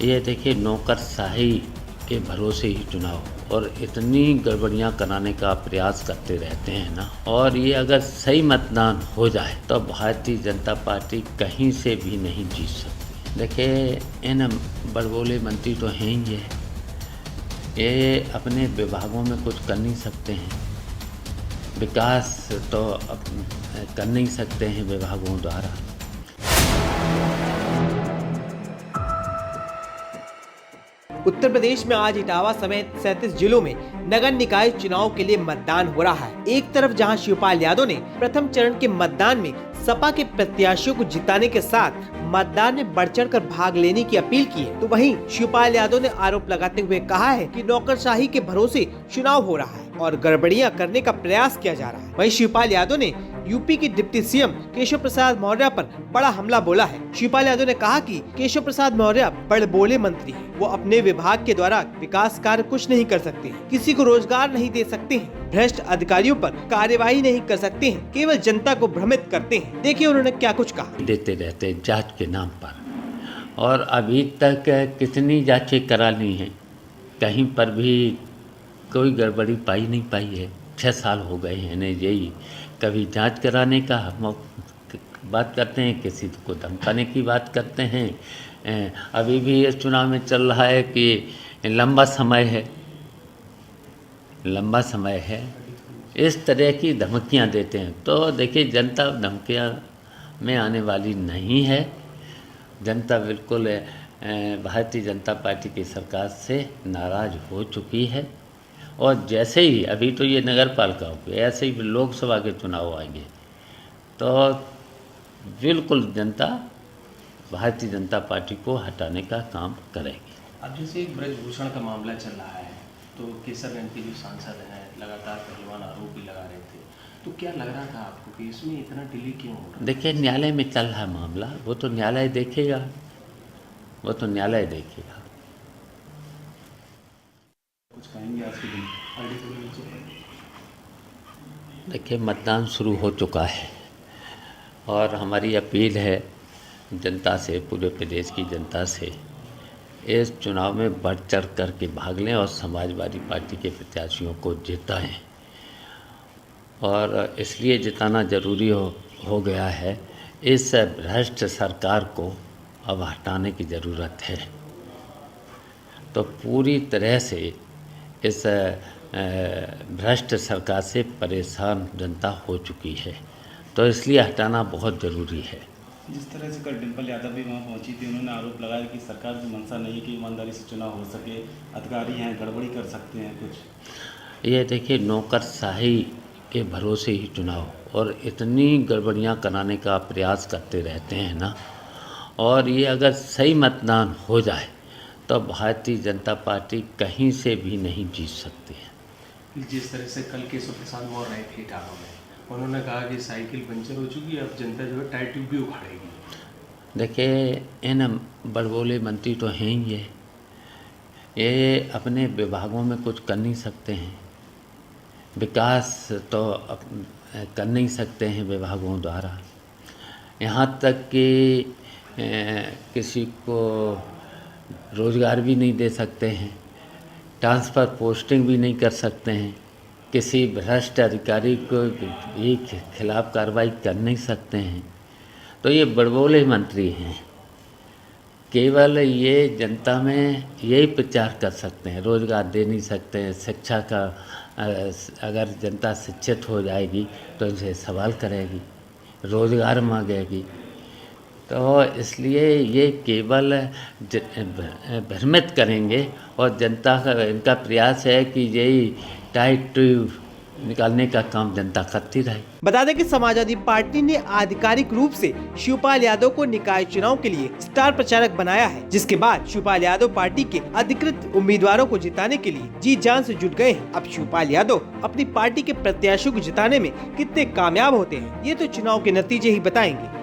ये देखिए नौकरशाही के भरोसे ही चुनाव और इतनी गड़बड़ियां कराने का प्रयास करते रहते हैं ना। और ये अगर सही मतदान हो जाए तो भारतीय जनता पार्टी कहीं से भी नहीं जीत सकती। देखिए इन बड़बोले मंत्री तो हैं ही है, ये अपने विभागों में कुछ कर नहीं सकते हैं, विकास तो कर नहीं सकते हैं विभागों द्वारा। उत्तर प्रदेश में आज इटावा समेत 37 जिलों में नगर निकाय चुनाव के लिए मतदान हो रहा है। एक तरफ जहां शिवपाल यादव ने प्रथम चरण के मतदान में सपा के प्रत्याशियों को जिताने के साथ मतदान में बढ़ चढ़ कर भाग लेने की अपील की है, तो वहीं शिवपाल यादव ने आरोप लगाते हुए कहा है कि नौकरशाही के भरोसे चुनाव हो रहा है और गड़बड़ियां करने का प्रयास किया जा रहा है। वहीं शिवपाल यादव ने यूपी के डिप्टी सीएम केशव प्रसाद मौर्य पर बड़ा हमला बोला है। शिवपाल यादव ने कहा कि केशव प्रसाद मौर्य बड़बोले मंत्री हैं। वो अपने विभाग के द्वारा विकास कार्य कुछ नहीं कर सकते हैं, किसी को रोजगार नहीं दे सकते हैं, भ्रष्ट अधिकारियों पर कार्यवाही नहीं कर सकते हैं, केवल जनता को भ्रमित करते हैं। देखिए उन्होंने क्या कुछ कहा। देते रहते हैं जांच के नाम पर, और अभी तक कितनी जांचें करा ली हैं, कहीं पर भी कोई गड़बड़ी पाई नहीं पाई है। 6 साल हो गए हैं इन्हें यही, कभी जांच कराने का बात करते हैं, किसी को धमकाने की बात करते हैं। अभी भी इस चुनाव में चल रहा है कि लंबा समय है, इस तरह की धमकियां देते हैं। तो देखिए जनता धमकियां में आने वाली नहीं है। जनता बिल्कुल भारतीय जनता पार्टी की सरकार से नाराज़ हो चुकी है। और जैसे ही अभी तो ये नगर पालिका हो गए, ऐसे ही लोकसभा के चुनाव आएंगे तो बिल्कुल जनता भारतीय जनता पार्टी को हटाने का काम करेगी। अब जैसे एक ब्रजभूषण का मामला चल रहा है, तो केसरगंज के जो सांसद हैं लगातार पहलवान आरोप भी लगा रहे थे, तो क्या लग रहा था आपको कि इसमें इतना डिले क्यों हो रहा? देखिए न्यायालय में चल रहा है मामला, वो तो न्यायालय देखेगा। कुछ कहेंगे आज के दिन? देखिए मतदान शुरू हो चुका है और हमारी अपील है जनता से, पूरे प्रदेश की जनता से, इस चुनाव में बढ़ चढ़ कर के भाग लें और समाजवादी पार्टी के प्रत्याशियों को जिताएं। और इसलिए जिताना ज़रूरी हो गया है, इस भ्रष्ट सरकार को अब हटाने की ज़रूरत है। तो पूरी तरह से इस भ्रष्ट सरकार से परेशान जनता हो चुकी है, तो इसलिए हटाना बहुत ज़रूरी है। जिस तरह से कल डिम्पल यादव भी वहाँ पहुंची थी, उन्होंने आरोप लगाया कि सरकार की मंशा नहीं है कि ईमानदारी से चुनाव हो सके, अधिकारी हैं गड़बड़ी कर सकते हैं कुछ। ये देखिए नौकरशाही के भरोसे ही चुनाव और इतनी गड़बड़ियां कराने का प्रयास करते रहते हैं ना। और ये अगर सही मतदान हो जाए तो भारतीय जनता पार्टी कहीं से भी नहीं जीत सकती है। जिस तरह से कल केशव प्रसाद मौर्य रहे थे इटावा में, उन्होंने कहा कि साइकिल पंचर हो चुकी है, अब जनता जो है टायर ट्यूब भी उखाड़ेगी। देखिए इन बड़बोले मंत्री तो हैं ही है, ये अपने विभागों में कुछ कर नहीं सकते हैं, विकास तो कर नहीं सकते हैं विभागों द्वारा। यहाँ तक कि किसी को रोज़गार भी नहीं दे सकते हैं, ट्रांसफ़र पोस्टिंग भी नहीं कर सकते हैं, किसी भ्रष्ट अधिकारी को भी खिलाफ कार्रवाई कर नहीं सकते हैं। तो ये बड़बोले मंत्री हैं, केवल ये जनता में यही प्रचार कर सकते हैं, रोज़गार दे नहीं सकते हैं। शिक्षा का अगर जनता शिक्षित हो जाएगी तो इनसे सवाल करेगी, रोज़गार मांगेगी। तो इसलिए ये केवल भ्रमित करेंगे और जनता का इनका प्रयास है कि यही टाइट ट्यूब निकालने का काम जनता करती रहे। बता दें कि समाजवादी पार्टी ने आधिकारिक रूप से शिवपाल यादव को निकाय चुनाव के लिए स्टार प्रचारक बनाया है, जिसके बाद शिवपाल यादव पार्टी के अधिकृत उम्मीदवारों को जिताने के लिए जी जान से जुट गए हैं। अब शिवपाल यादव अपनी पार्टी के प्रत्याशियों को जिताने में कितने कामयाब होते हैं, ये तो चुनाव के नतीजे ही बताएंगे।